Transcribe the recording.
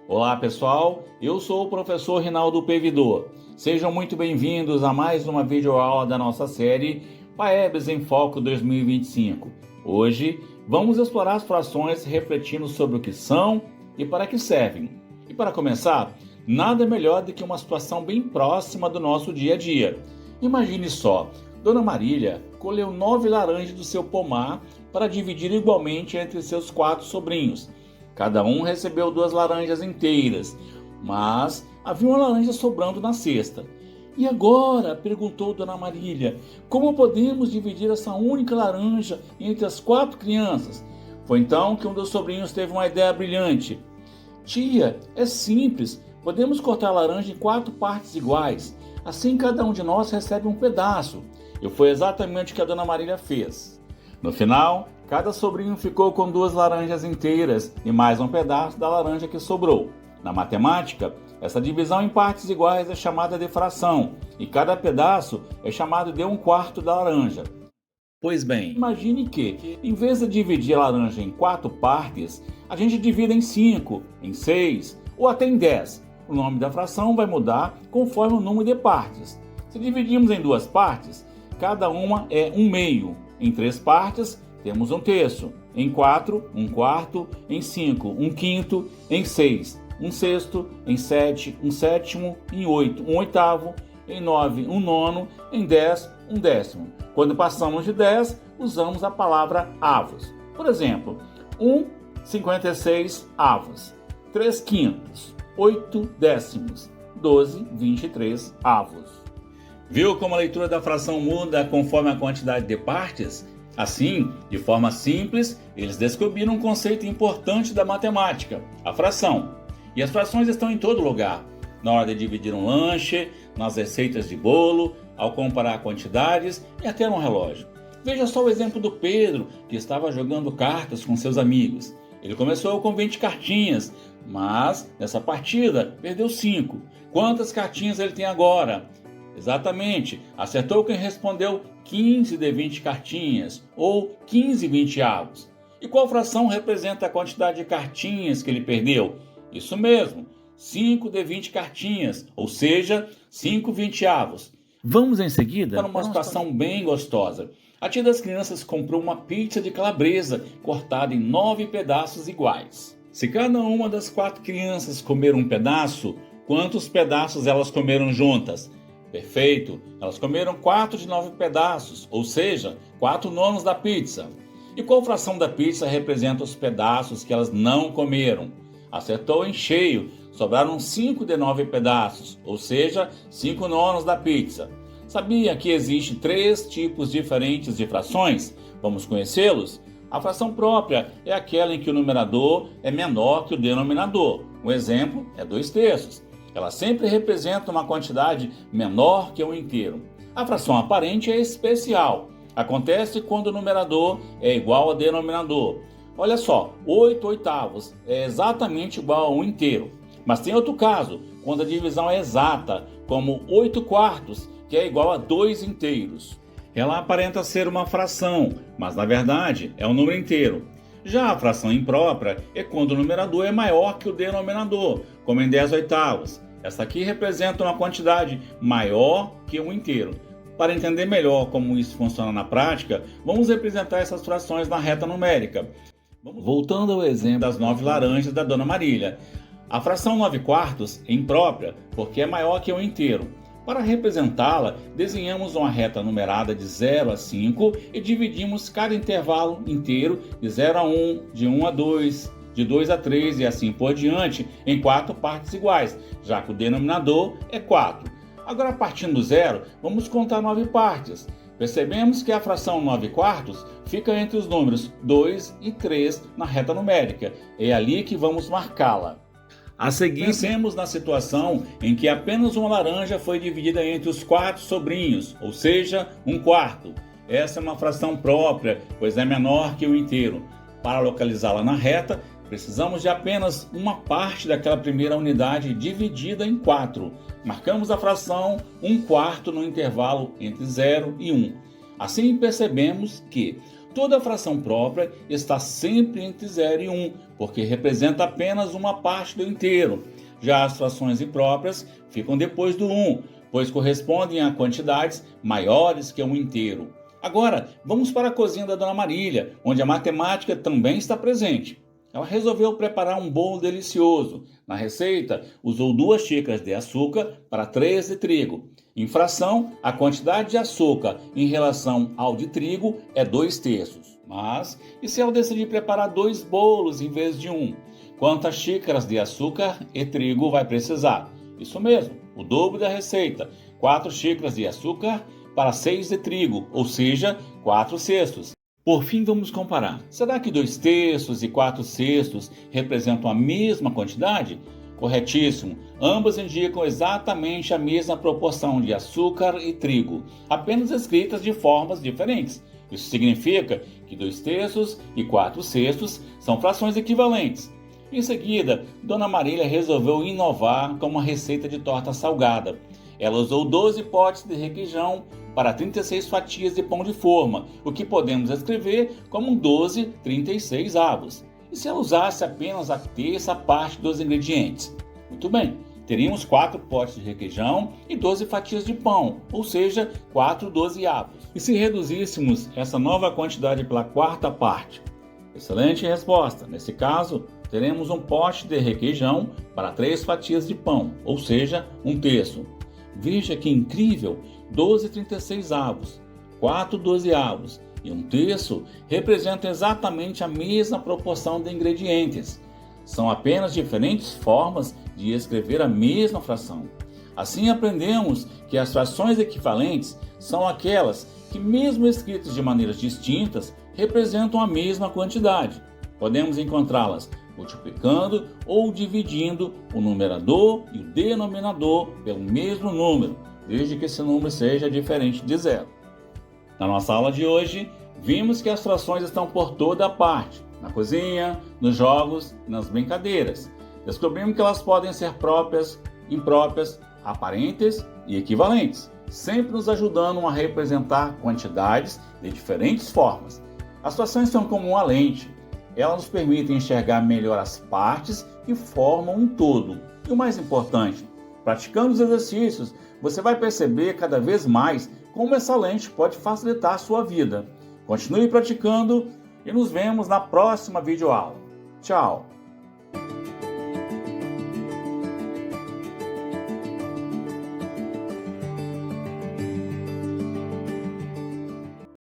Olá pessoal, eu sou o professor Rinaldo Pevidor. Sejam muito bem-vindos a mais uma videoaula da nossa série PAEBs em Foco 2025. Hoje vamos explorar as frações refletindo sobre o que são e para que servem. E para começar, nada melhor do que uma situação bem próxima do nosso dia a dia. Imagine só, Dona Marília colheu 9 laranjas do seu pomar para dividir igualmente entre seus 4 sobrinhos. Cada um recebeu 2 laranjas inteiras, mas havia uma laranja sobrando na cesta. E agora? Perguntou Dona Marília. Como podemos dividir essa única laranja entre as 4 crianças? Foi então que um dos sobrinhos teve uma ideia brilhante. Tia, é simples. Podemos cortar a laranja em 4 partes iguais. Assim cada um de nós recebe um pedaço. E foi exatamente o que a Dona Marília fez. No final, cada sobrinho ficou com 2 laranjas inteiras e mais um pedaço da laranja que sobrou. Na matemática, essa divisão em partes iguais é chamada de fração e cada pedaço é chamado de 1/4 da laranja. Pois bem, imagine que, em vez de dividir a laranja em 4 partes, a gente divide em 5, em 6 ou até em 10. O nome da fração vai mudar conforme o número de partes. Se dividimos em 2 partes, cada uma é 1/2. Em 3 partes, temos 1/3. Em 4, 1/4. Em 5, 1/5. Em 6, 1/6. Em 7, 1/7. Em 8, 1/8. Em 9, 1/9. Em 10, 1/10. Quando passamos de 10, usamos a palavra avos. Por exemplo, 1/56 avos. 3/5, 8 décimos. 12/23 avos. Viu como a leitura da fração muda conforme a quantidade de partes? Assim, de forma simples, eles descobriram um conceito importante da matemática, a fração. E as frações estão em todo lugar, na hora de dividir um lanche, nas receitas de bolo, ao comparar quantidades e até no relógio. Veja só o exemplo do Pedro, que estava jogando cartas com seus amigos. Ele começou com 20 cartinhas, mas nessa partida perdeu 5. Quantas cartinhas ele tem agora? Exatamente, acertou quem respondeu 15 de 20 cartinhas, ou 15 vinteavos. E qual fração representa a quantidade de cartinhas que ele perdeu? Isso mesmo, 5 de 20 cartinhas, ou seja, 5 vinteavos. Vamos em seguida para uma situação bem gostosa. A tia das crianças comprou uma pizza de calabresa cortada em 9 pedaços iguais. Se cada uma das 4 crianças comer um pedaço, quantos pedaços elas comeram juntas? Perfeito, elas comeram 4 de 9 pedaços, ou seja, 4/9 da pizza. E qual fração da pizza representa os pedaços que elas não comeram? Acertou em cheio, sobraram 5 de 9 pedaços, ou seja, 5/9 da pizza. Sabia que existem 3 tipos diferentes de frações? Vamos conhecê-los? A fração própria é aquela em que o numerador é menor que o denominador. Um exemplo é 2/3. Ela sempre representa uma quantidade menor que um inteiro. A fração aparente é especial. Acontece quando o numerador é igual ao denominador. Olha só, 8/8 é exatamente igual a 1 inteiro. Mas tem outro caso, quando a divisão é exata, como 8/4, que é igual a 2 inteiros. Ela aparenta ser uma fração, mas na verdade é um número inteiro. Já a fração imprópria é quando o numerador é maior que o denominador, como em 10/8. Essa aqui representa uma quantidade maior que um inteiro. Para entender melhor como isso funciona na prática, vamos representar essas frações na reta numérica. Voltando ao exemplo das 9 laranjas da Dona Marília. A fração 9/4 é imprópria porque é maior que um inteiro. Para representá-la, desenhamos uma reta numerada de 0 a 5 e dividimos cada intervalo inteiro de 0 a 1, de 1 a 2, de 2 a 3 e assim por diante em 4 partes iguais, já que o denominador é 4. Agora, partindo do zero, vamos contar 9 partes. Percebemos que a fração 9/4 fica entre os números 2 e 3 na reta numérica. É ali que vamos marcá-la. A seguir, pensemos na situação em que apenas uma laranja foi dividida entre os 4 sobrinhos, ou seja, 1/4. Essa é uma fração própria, pois é menor que o inteiro. Para localizá-la na reta, precisamos de apenas uma parte daquela primeira unidade dividida em 4. Marcamos a fração 1/4 no intervalo entre 0 e 1. Assim percebemos que Toda fração própria está sempre entre 0 e 1, porque representa apenas uma parte do inteiro. Já as frações impróprias ficam depois do 1, pois correspondem a quantidades maiores que um inteiro. Agora, vamos para a cozinha da Dona Marília, onde a matemática também está presente. Ela resolveu preparar um bolo delicioso. Na receita, usou 2 xícaras de açúcar para 3 de trigo. Em fração, a quantidade de açúcar em relação ao de trigo é 2/3. Mas, e se ela decidir preparar 2 bolos em vez de 1? Quantas xícaras de açúcar e trigo vai precisar? Isso mesmo, o dobro da receita. 4 xícaras de açúcar para 6 de trigo, ou seja, 4/6. Por fim, vamos comparar. Será que 2/3 e 4/6 representam a mesma quantidade? Corretíssimo. Ambas indicam exatamente a mesma proporção de açúcar e trigo, apenas escritas de formas diferentes. Isso significa que 2/3 e 4/6 são frações equivalentes. Em seguida, Dona Marília resolveu inovar com uma receita de torta salgada. Ela usou 12 potes de requeijão para 36 fatias de pão de forma, o que podemos escrever como 12/36 avos. E se ela usasse apenas a terça parte dos ingredientes? Muito bem, teríamos 4 potes de requeijão e 12 fatias de pão, ou seja, 4/12 avos. E se reduzíssemos essa nova quantidade pela quarta parte? Excelente resposta. Nesse caso, teremos um pote de requeijão para 3 fatias de pão, ou seja, 1/3. Veja que incrível! 12/36 avos, 4/12 avos e 1/3 representam exatamente a mesma proporção de ingredientes. São apenas diferentes formas de escrever a mesma fração. Assim aprendemos que as frações equivalentes são aquelas que, mesmo escritas de maneiras distintas, representam a mesma quantidade. Podemos encontrá-las multiplicando ou dividindo o numerador e o denominador pelo mesmo número, desde que esse número seja diferente de 0. Na nossa aula de hoje, vimos que as frações estão por toda parte, na cozinha, nos jogos e nas brincadeiras. Descobrimos que elas podem ser próprias, impróprias, aparentes e equivalentes, sempre nos ajudando a representar quantidades de diferentes formas. As frações são como uma lente. Elas nos permitem enxergar melhor as partes que formam um todo. E o mais importante, praticando os exercícios, você vai perceber cada vez mais como essa lente pode facilitar a sua vida. Continue praticando e nos vemos na próxima videoaula. Tchau!